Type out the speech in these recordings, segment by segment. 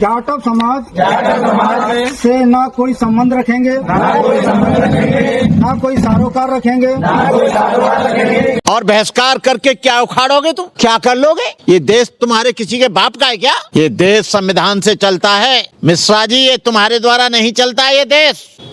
जाटव समाज से ना कोई संबंध रखेंगे, ना कोई सरोकार रखेंगे। और बहिष्कार करके क्या उखाड़ोगे तुम? क्या कर लोगे? ये देश तुम्हारे किसी के बाप का है क्या? ये देश संविधान से चलता है मिश्रा जी, ये तुम्हारे द्वारा नहीं चलता है।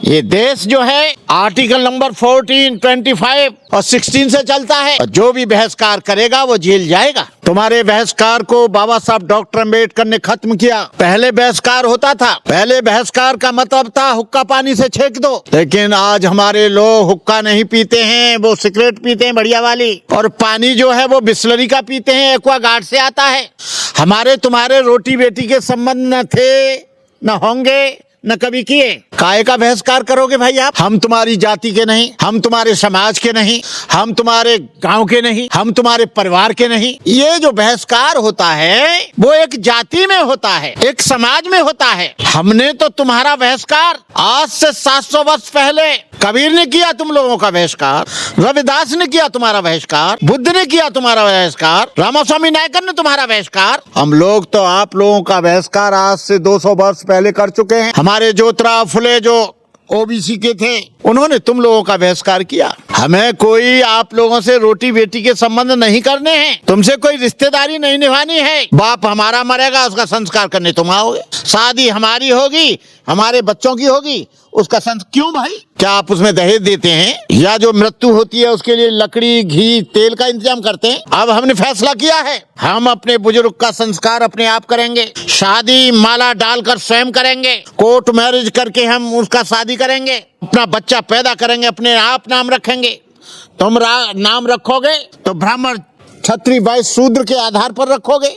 ये देश जो है आर्टिकल नंबर 14, 25 और 16 से चलता है। और जो भी बहिष्कार करेगा वो जेल जाएगा। तुम्हारे बहिष्कार को बाबा साहब डॉक्टर अम्बेडकर ने खत्म किया। पहले बहिष्कार होता था, पहले बहिष्कार का मतलब था हुक्का पानी से छेक दो, लेकिन आज हमारे लोग हुक्का नहीं पीते हैं, वो सिगरेट पीते हैं बढ़िया वाली, और पानी जो है वो बिस्लरी का पीते हैं, एक्वागार्ड से आता है। हमारे तुम्हारे रोटी बेटी के संबंध न थे, न होंगे, न कभी किए। काय का बहिष्कार करोगे भाई आप? हम तुम्हारी जाति के नहीं, हम तुम्हारे समाज के नहीं, हम तुम्हारे गांव के नहीं, हम तुम्हारे परिवार के नहीं। ये जो बहिष्कार होता है वो एक जाति में होता है, एक समाज में होता है। हमने तो तुम्हारा बहिष्कार आज से 700 वर्ष पहले कबीर ने किया, तुम लोगों का बहिष्कार रविदास ने किया, तुम्हारा बहिष्कार बुद्ध ने किया, तुम्हारा बहिष्कार रामास्वामी नायकर ने तुम्हारा बहिष्कार। हम लोग तो आप लोगों का बहिष्कार आज से 200 वर्ष पहले कर चुके हैं। हमारे ज्योतिराव फुले जो ओबीसी के थे उन्होंने तुम लोगों का बहिष्कार किया। हमें कोई आप लोगों से रोटी बेटी के संबंध नहीं करने हैं, तुमसे कोई रिश्तेदारी नहीं निभानी है। बाप हमारा मरेगा उसका संस्कार करने तुम आओगे, शादी हमारी होगी हमारे बच्चों की होगी उसका क्यों भाई? क्या आप उसमें दहेज देते हैं? या जो मृत्यु होती है उसके लिए लकड़ी घी तेल का इंतजाम करते हैं? अब हमने फैसला किया है हम अपने बुजुर्ग का संस्कार अपने आप करेंगे, शादी माला डालकर स्वयं करेंगे, कोर्ट मैरिज करके हम उसका शादी करेंगे, अपना बच्चा पैदा करेंगे, अपने आप नाम रखेंगे। तुम नाम रखोगे तो ब्राह्मण क्षत्रिय वैश्य शूद्र के आधार पर रखोगे,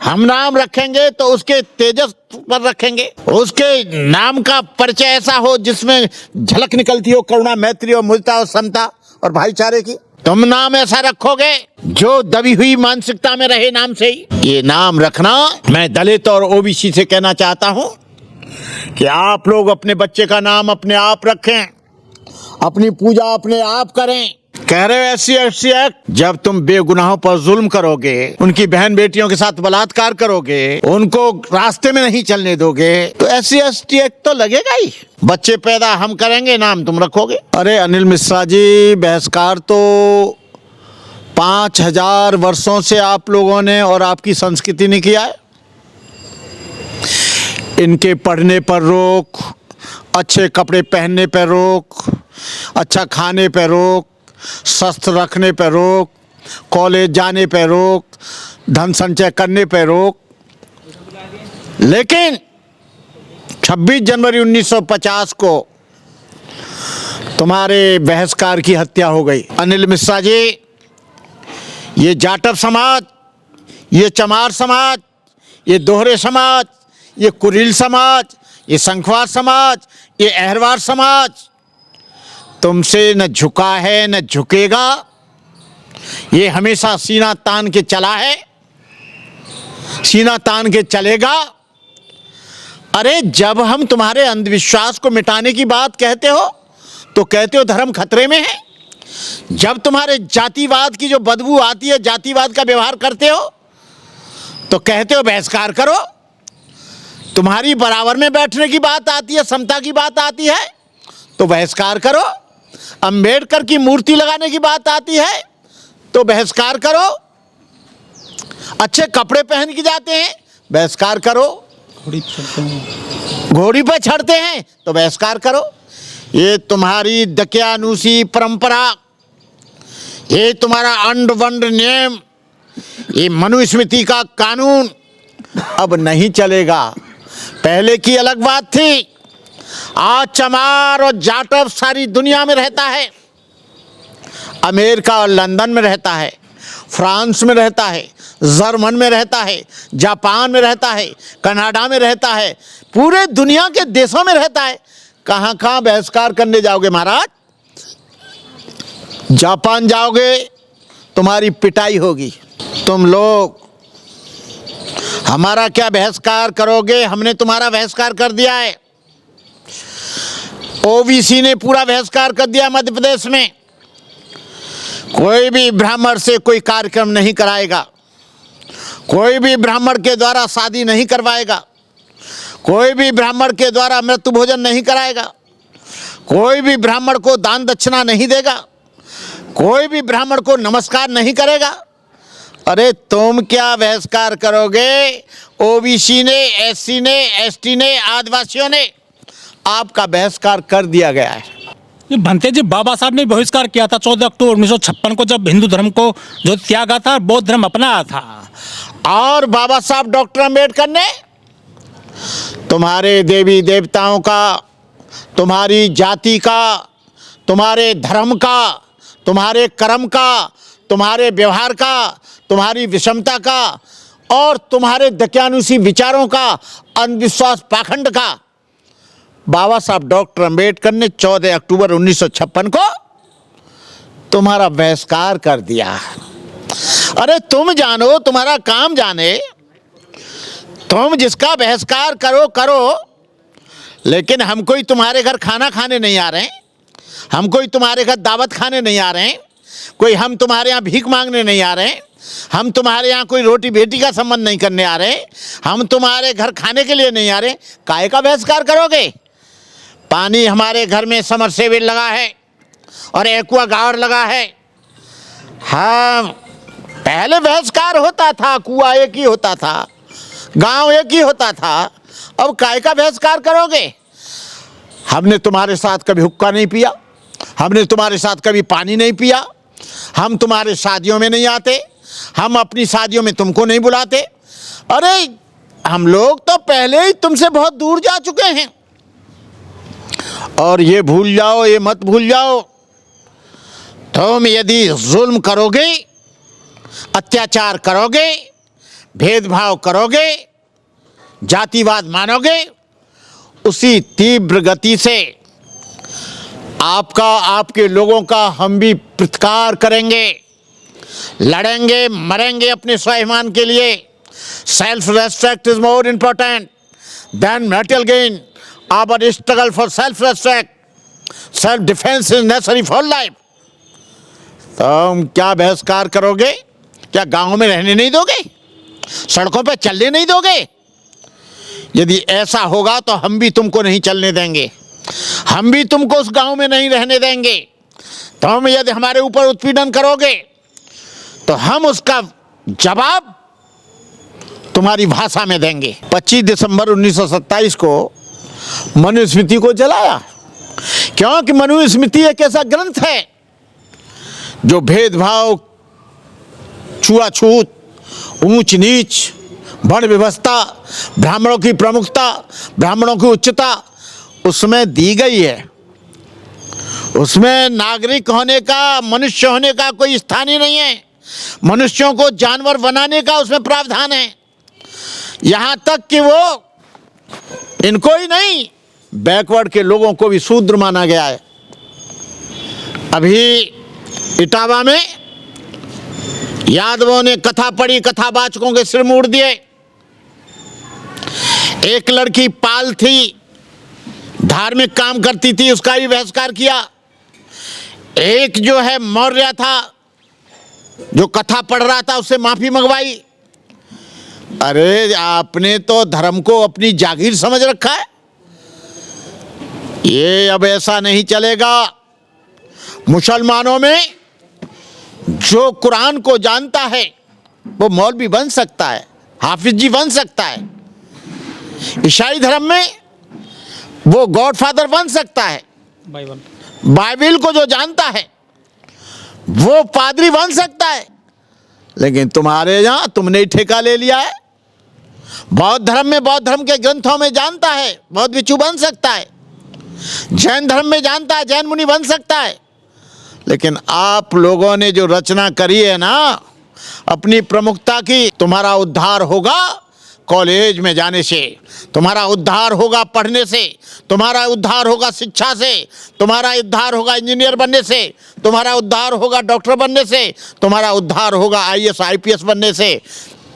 हम नाम रखेंगे तो उसके तेजस पर रखेंगे, उसके नाम का परिचय ऐसा हो जिसमें झलक निकलती हो करुणा मैत्री और मुझता और समता और भाईचारे की। तुम नाम ऐसा रखोगे जो दबी हुई मानसिकता में रहे नाम से ही। ये नाम रखना मैं दलित और ओबीसी से कहना चाहता हूं कि आप लोग अपने बच्चे का नाम अपने आप रखें, अपनी पूजा अपने आप करें। कह रहे हो SC एक्ट, जब तुम बेगुनाहों पर जुल्म करोगे, उनकी बहन बेटियों के साथ बलात्कार करोगे, उनको रास्ते में नहीं चलने दोगे तो SC एक्ट तो लगेगा ही। बच्चे पैदा हम करेंगे, नाम तुम रखोगे। अरे अनिल मिश्रा जी, बहिष्कार तो 5000 वर्षों से आप लोगों ने और आपकी संस्कृति ने किया है। इनके पढ़ने पर रोक, अच्छे कपड़े पहनने पर रोक, अच्छा खाने पर रोक, शस्त्र रखने पर रोक, कॉलेज जाने पर रोक, धन संचय करने पर रोक। लेकिन 26 जनवरी 1950 को तुम्हारे बहिष्कार की हत्या हो गई। अनिल मिश्रा जी, ये जाटव समाज, ये चमार समाज, ये दोहरे समाज, ये कुरील समाज, ये संखवार समाज, ये अहरवार समाज तुमसे न झुका है न झुकेगा। ये हमेशा सीना तान के चला है, सीना तान के चलेगा। अरे जब हम तुम्हारे अंधविश्वास को मिटाने की बात कहते हो तो कहते हो धर्म खतरे में है। जब तुम्हारे जातिवाद की जो बदबू आती है, जातिवाद का व्यवहार करते हो तो कहते हो बहिष्कार करो। तुम्हारी बराबर में बैठने की बात आती है, समता की बात आती है तो बहिष्कार करो। अंबेडकर की मूर्ति लगाने की बात आती है तो बहिष्कार करो। अच्छे कपड़े पहन के जाते हैं, बहिष्कार करो। घोड़ी पर चढ़ते हैं तो बहिष्कार करो। ये तुम्हारी दकियानूसी परंपरा, ये तुम्हारा अंड वंड नियम, ये मनुस्मृति का कानून अब नहीं चलेगा। पहले की अलग बात थी, आज चमार और जाटव सारी दुनिया में रहता है, अमेरिका और लंदन में रहता है, फ्रांस में रहता है, जर्मन में रहता है, जापान में रहता है, कनाडा में रहता है, पूरे दुनिया के देशों में रहता है। कहाँ कहाँ बहिष्कार करने जाओगे महाराज? जापान जाओगे तुम्हारी पिटाई होगी। तुम लोग हमारा क्या बहिष्कार करोगे? हमने तुम्हारा बहिष्कार कर दिया है। ओबीसी ने पूरा बहिष्कार कर दिया मध्य प्रदेश में। कोई भी ब्राह्मण से कोई कार्यक्रम नहीं कराएगा, कोई भी ब्राह्मण के द्वारा शादी नहीं करवाएगा, कोई भी ब्राह्मण के द्वारा मृत्यु भोजन नहीं कराएगा, कोई भी ब्राह्मण को दान दक्षिणा नहीं देगा, कोई भी ब्राह्मण को नमस्कार नहीं करेगा। अरे तुम क्या बहिष्कार करोगे? ओबीसी ने, एससी ने, एसटी ने, आदिवासियों ने आपका बहिष्कार कर दिया गया है। ये भंते जी बाबा साहब ने बहिष्कार किया था 14 अक्टूबर 1956 को, जब हिंदू धर्म को जो त्यागा था, बौद्ध धर्म अपनाया था। और बाबा साहब डॉक्टर अंबेडकर ने तुम्हारे देवी देवताओं का, तुम्हारी जाति का, तुम्हारे धर्म का, तुम्हारे कर्म का, तुम्हारे व्यवहार का, तुम्हारी विषमता का और तुम्हारे दकियानुसी विचारों का, अंधविश्वास पाखंड का बाबा साहब डॉक्टर अंबेडकर ने 14 अक्टूबर 1956 को तुम्हारा बहिष्कार कर दिया। अरे तुम जानो, तुम्हारा काम जाने, तुम जिसका बहिष्कार करो करो, लेकिन हम कोई तुम्हारे घर खाना खाने नहीं आ रहे हैं, हम कोई तुम्हारे घर दावत खाने नहीं आ रहे हैं, कोई हम तुम्हारे यहाँ भीख मांगने नहीं आ रहे हैं, हम तुम्हारे यहाँ कोई रोटी बेटी का संबंध नहीं करने आ रहे, हम तुम्हारे घर खाने के लिए नहीं आ रहे। काहे का बहिष्कार करोगे? पानी हमारे घर में समरसेबिल लगा है और एक्वा गार्ड लगा है। हाँ, पहले बहिष्कार होता था, कुआं एक ही होता था, गांव एक ही होता था, अब काहे का बहिष्कार करोगे? हमने तुम्हारे साथ कभी हुक्का नहीं पिया, हमने तुम्हारे साथ कभी पानी नहीं पिया, हम तुम्हारे शादियों में नहीं आते, हम अपनी शादियों में तुमको नहीं बुलाते। अरे हम लोग तो पहले ही तुमसे बहुत दूर जा चुके हैं। और ये भूल जाओ, ये मत भूल जाओ, तुम यदि जुल्म करोगे, अत्याचार करोगे, भेदभाव करोगे, जातिवाद मानोगे, उसी तीव्र गति से आपका, आपके लोगों का हम भी प्रतिकार करेंगे, लड़ेंगे, मरेंगे अपने स्वाभिमान के लिए। Self respect is more important than material gain. Our struggle for self respect, self defence is necessary for life. तुम क्या बहिष्कार करोगे? क्या गांव में रहने नहीं दोगे? सड़कों पर चलने नहीं दोगे? यदि ऐसा होगा तो हम भी तुमको नहीं चलने देंगे, हम भी तुमको उस गांव में नहीं रहने देंगे। तुम यदि हमारे ऊपर उत्पीड़न करोगे तो हम उसका जवाब तुम्हारी भाषा में देंगे। 25 दिसंबर 1927 को मनुस्मृति को जलाया, क्योंकि मनुस्मृति एक ऐसा ग्रंथ है जो भेदभाव, छुआछूत, ऊंच नीच, वर्ण व्यवस्था, ब्राह्मणों की प्रमुखता, ब्राह्मणों की उच्चता उसमें दी गई है। उसमें नागरिक होने का, मनुष्य होने का कोई स्थान ही नहीं है। मनुष्यों को जानवर बनाने का उसमें प्रावधान है। यहाँ तक कि वो इनको ही नहीं, बैकवर्ड के लोगों को भी शूद्र माना गया है। अभी इटावा में यादवों ने कथा पढ़ी, कथावाचकों के सिर मोड़ दिए। एक लड़की पाल थी, धार्मिक काम करती थी, उसका भी बहिष्कार किया। एक जो है मौर्य था, जो कथा पढ़ रहा था, उससे माफी मंगवाई। अरे आपने तो धर्म को अपनी जागीर समझ रखा है। ये अब ऐसा नहीं चलेगा। मुसलमानों में जो कुरान को जानता है वो मौलवी बन सकता है, हाफिज जी बन सकता है। ईसाई धर्म में वो गॉडफादर बन सकता है। बाइबल को जो जानता है वो पादरी बन सकता है। लेकिन तुम्हारे यहाँ तुमने ही ठेका ले लिया है। बौद्ध धर्म में बौद्ध धर्म के ग्रंथों में जानता है, बौद्ध भिक्षु बन सकता है। जैन धर्म में जानता है, जैन मुनि बन सकता है। लेकिन आप लोगों ने जो रचना करी है ना अपनी प्रमुखता की, तुम्हारा उद्धार होगा कॉलेज में जाने से, तुम्हारा उद्धार होगा पढ़ने से, तुम्हारा उद्धार होगा शिक्षा से, तुम्हारा उद्धार होगा इंजीनियर बनने से, तुम्हारा उद्धार होगा डॉक्टर बनने से, तुम्हारा उद्धार होगा आईएएस आईपीएस बनने से।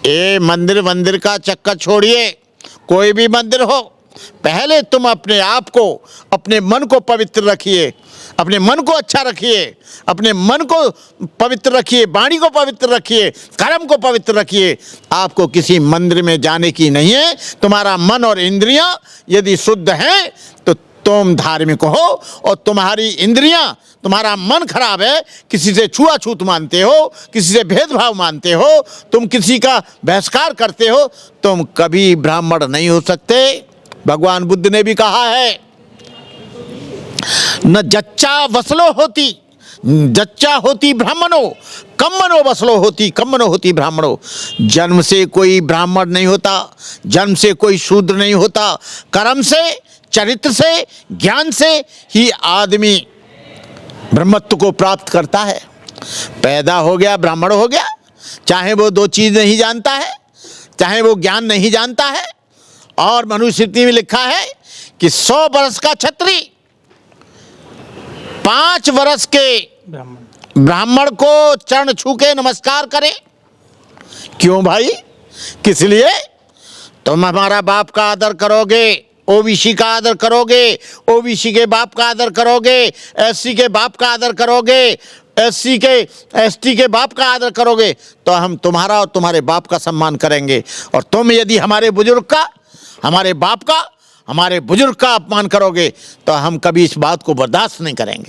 ये मंदिर का चक्कर छोड़िए। कोई भी मंदिर हो, पहले तुम अपने आप को, अपने मन को पवित्र रखिए, अपने मन को अच्छा रखिए, अपने मन को पवित्र रखिए, वाणी को पवित्र रखिए, कर्म को पवित्र रखिए। आपको किसी मंदिर में जाने की नहीं है। तुम्हारा मन और इंद्रियां यदि शुद्ध हैं तो तुम धार्मिक हो, और तुम्हारी इंद्रियां, तुम्हारा मन खराब है, किसी से छुआछूत मानते हो, किसी से भेदभाव मानते हो, तुम किसी का बहिष्कार करते हो, तुम कभी ब्राह्मण नहीं हो सकते। भगवान बुद्ध ने भी कहा है, न जच्चा वसलो होती, जच्चा होती ब्राह्मणो, कम्मनो वसलो होती, कम्मनो होती ब्राह्मणो। जन्म से कोई ब्राह्मण नहीं होता, जन्म से कोई शूद्र नहीं होता। कर्म से, चरित्र से, ज्ञान से ही आदमी ब्रह्मत्व को प्राप्त करता है। पैदा हो गया ब्राह्मण हो गया, चाहे वो दो चीज नहीं जानता है, चाहे वो ज्ञान नहीं जानता है। और मनुस्मृति में लिखा है कि 100 वर्ष का क्षत्रिय 5 वर्ष के ब्राह्मण को चरण छू के नमस्कार करे। क्यों भाई? किस लिए? तुम हमारा बाप का आदर करोगे, ओबीसी का आदर करोगे, ओबीसी के बाप का आदर करोगे, एससी के बाप का आदर करोगे, एससी के एसटी के बाप का आदर करोगे, तो हम तुम्हारा और तुम्हारे बाप का सम्मान करेंगे। और तुम यदि हमारे बुजुर्ग का, हमारे बाप का, हमारे बुजुर्ग का अपमान करोगे तो हम कभी इस बात को बर्दाश्त नहीं करेंगे।